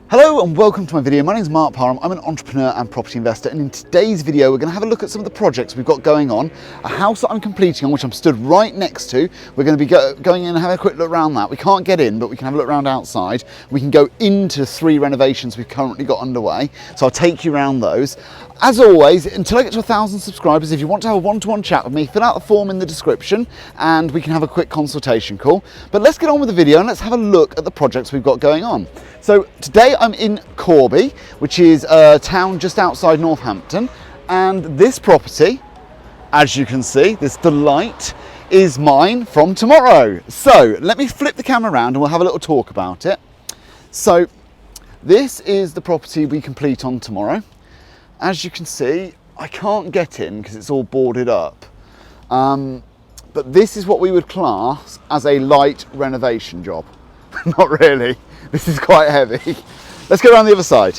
Hello and welcome to my video. My name is Mark Parham. I'm an entrepreneur and property investor, and in today's video we're going to have a look at some of the projects we've got going on. A house that I'm completing on, which I'm stood right next to. We're going to be going in and having a quick look around that. We can't get in, but we can have a look around outside. We can go into 3 renovations we've currently got underway, so I'll take you around those. As always, until I get to 1,000 subscribers, if you want to have a one-to-one chat with me, fill out the form in the description and we can have a quick consultation call. But let's get on with the video and let's have a look at the projects we've got going on. So today I'm in Corby, which is a town just outside Northampton, and this property, as you can see, this delight, is mine from tomorrow. So let me flip the camera around and we'll have a little talk about it. So this is the property we complete on tomorrow. As you can see, I can't get in because it's all boarded up. But this is what we would class as a light renovation job. Not really, this is quite heavy. Let's go around the other side.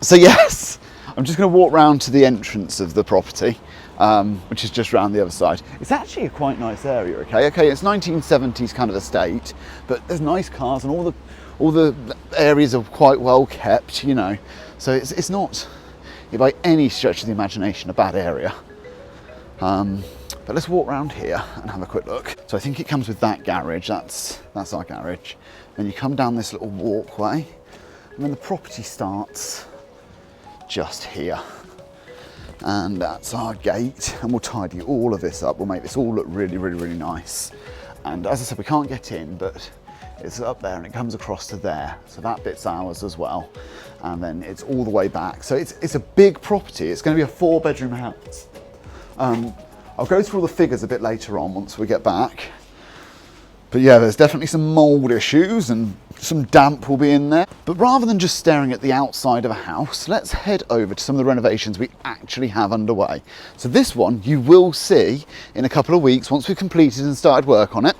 So yes, I'm just going to walk round to the entrance of the property, which is just round the other side. It's actually a quite nice area, okay, it's 1970s kind of estate, but there's nice cars and all the areas are quite well kept, you know, so it's not by any stretch of the imagination a bad area. But let's walk around here and have a quick look. So I think it comes with that garage, that's our garage. Then you come down this little walkway and then the property starts just here. And that's our gate, and we'll tidy all of this up. We'll make this all look really, really, really nice. And as I said, we can't get in, but it's up there and it comes across to there. So that bit's ours as well. And then it's all the way back. So it's a big property. It's going to be a 4-bedroom house. I'll go through all the figures a bit later on once we get back. But yeah, there's definitely some mold issues and some damp will be in there. But rather than just staring at the outside of a house, let's head over to some of the renovations we actually have underway. So this one you will see in a couple of weeks once we've completed and started work on it.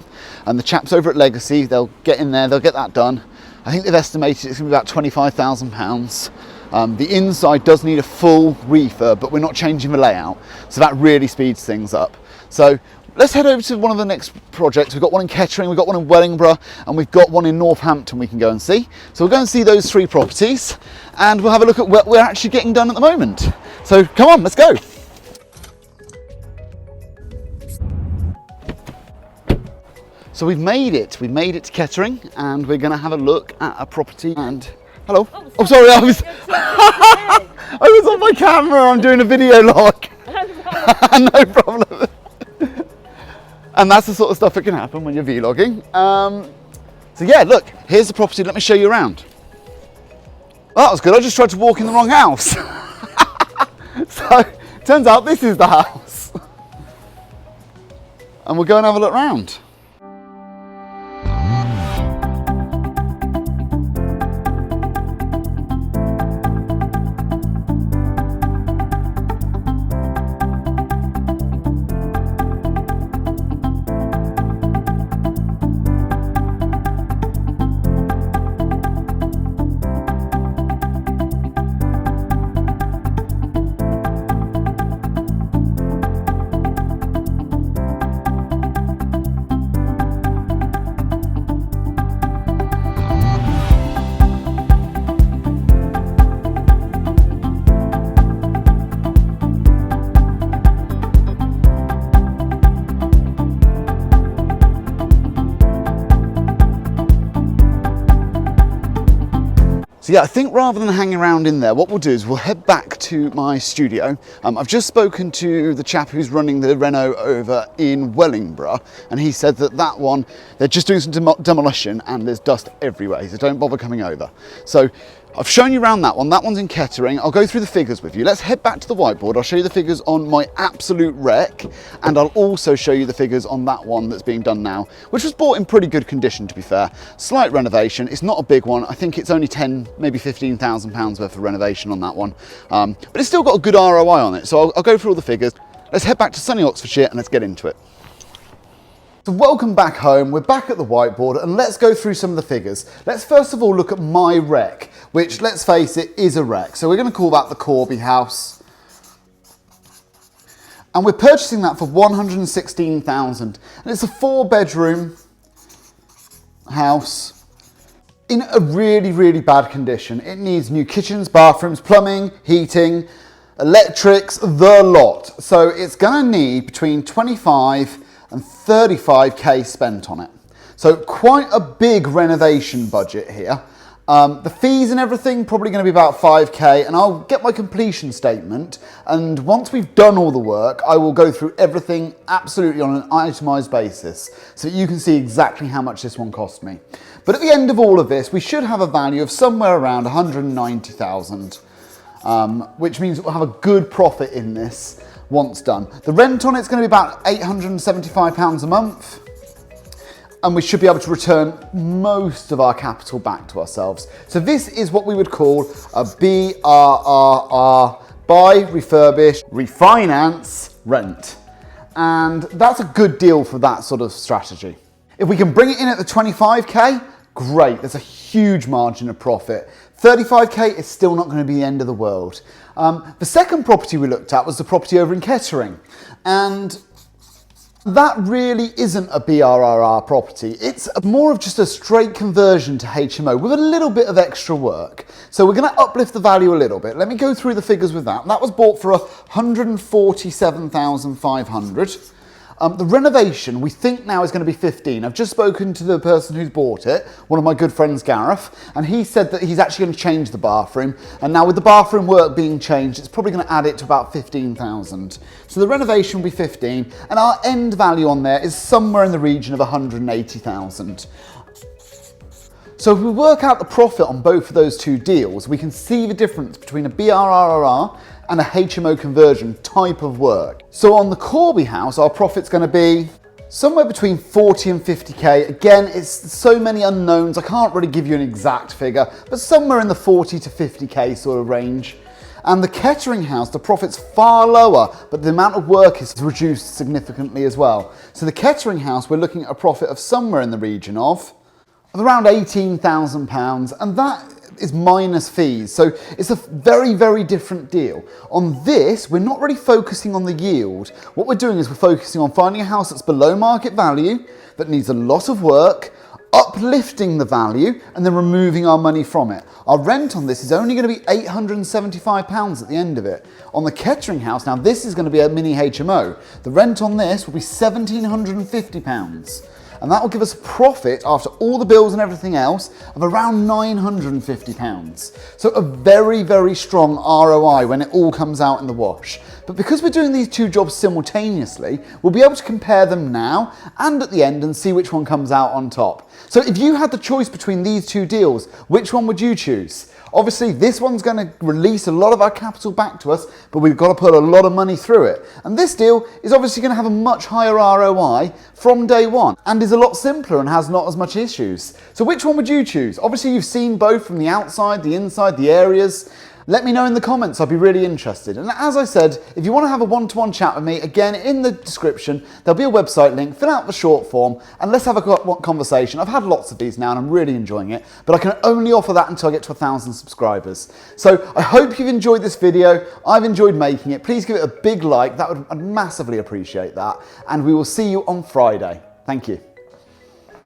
And the chaps over at Legacy, they'll get in there, they'll get that done. I think they've estimated it's going to be about £25,000. The inside does need a full refurb, but we're not changing the layout. So that really speeds things up. So let's head over to one of the next projects. We've got one in Kettering, we've got one in Wellingborough, and we've got one in Northampton we can go and see. So we'll go and see those 3 properties, and we'll have a look at what we're actually getting done at the moment. So come on, let's go. So we've made it to Kettering, and we're going to have a look at a property. And hello. Oh, sorry, I was I was on my camera. I'm doing a video log. No problem. And that's the sort of stuff that can happen when you're vlogging. So yeah, look, here's the property. Let me show you around. Well, that was good. I just tried to walk in the wrong house. So turns out this is the house. And we'll go and have a look around. So yeah, I think rather than hanging around in there, what we'll do is we'll head back to my studio. I've just spoken to the chap who's running the reno over in Wellingborough, and he said that one, they're just doing some demolition and there's dust everywhere, so don't bother coming over. So I've shown you around that one. That one's in Kettering. I'll go through the figures with you. Let's head back to the whiteboard. I'll show you the figures on my absolute wreck, and I'll also show you the figures on that one that's being done now, which was bought in pretty good condition, to be fair. Slight renovation. It's not a big one. I think it's only 10, maybe £15,000 worth of renovation on that one. But it's still got a good ROI on it. So I'll go through all the figures. Let's head back to sunny Oxfordshire and let's get into it. So welcome back home, we're back at the whiteboard and let's go through some of the figures. Let's first of all look at my wreck, which, let's face it, is a wreck. So we're going to call that the Corby house. And we're purchasing that for £116,000. And it's a 4-bedroom house in a really, really bad condition. It needs new kitchens, bathrooms, plumbing, heating, electrics, the lot. So it's going to need between 25 and 35k spent on it. So quite a big renovation budget here. The fees and everything probably going to be about 5k, and I'll get my completion statement, and once we've done all the work I will go through everything absolutely on an itemised basis so that you can see exactly how much this one cost me. But at the end of all of this we should have a value of somewhere around 190,000, which means we'll have a good profit in this once done. The rent on it's going to be about £875 a month. And we should be able to return most of our capital back to ourselves. So this is what we would call a BRRR, Buy Refurbish Refinance Rent. And that's a good deal for that sort of strategy. If we can bring it in at the 25k, great, there's a huge margin of profit. 35k is still not going to be the end of the world. The second property we looked at was the property over in Kettering. And that really isn't a BRRR property. It's more of just a straight conversion to HMO with a little bit of extra work. So we're going to uplift the value a little bit. Let me go through the figures with that. That was bought for 147,500. The renovation we think now is going to be 15. I've just spoken to the person who's bought it, one of my good friends Gareth, and he said that he's actually going to change the bathroom, and now with the bathroom work being changed it's probably going to add it to about 15,000. So the renovation will be 15 and our end value on there is somewhere in the region of 180,000. So if we work out the profit on both of those two deals, we can see the difference between a BRRR and a HMO conversion type of work. So on the Corby house, our profit's going to be somewhere between 40 and 50k. Again, it's so many unknowns, I can't really give you an exact figure, but somewhere in the 40 to 50k sort of range. And the Kettering house, the profit's far lower, but the amount of work is reduced significantly as well. So the Kettering house, we're looking at a profit of somewhere in the region of around £18,000, and that is minus fees. So it's a very, very different deal. On this, we're not really focusing on the yield. What we're doing is we're focusing on finding a house that's below market value, that needs a lot of work, uplifting the value, and then removing our money from it. Our rent on this is only going to be £875 at the end of it. On the Kettering house, now this is going to be a mini HMO. The rent on this will be £1,750. And that will give us a profit after all the bills and everything else of around £950. So a very, very strong ROI when it all comes out in the wash. But because we're doing these two jobs simultaneously, we'll be able to compare them now and at the end and see which one comes out on top. So if you had the choice between these two deals, which one would you choose? Obviously, this one's going to release a lot of our capital back to us, but we've got to put a lot of money through it. And this deal is obviously going to have a much higher ROI from day one and is a lot simpler and has not as much issues. So which one would you choose? Obviously, you've seen both from the outside, the inside, the areas. Let me know in the comments, I'd be really interested. And as I said, if you want to have a one-to-one chat with me, again, in the description, there'll be a website link, fill out the short form, and let's have a conversation. I've had lots of these now and I'm really enjoying it, but I can only offer that until I get to 1,000 subscribers. So I hope you've enjoyed this video. I've enjoyed making it. Please give it a big like, I'd massively appreciate that. And we will see you on Friday. Thank you.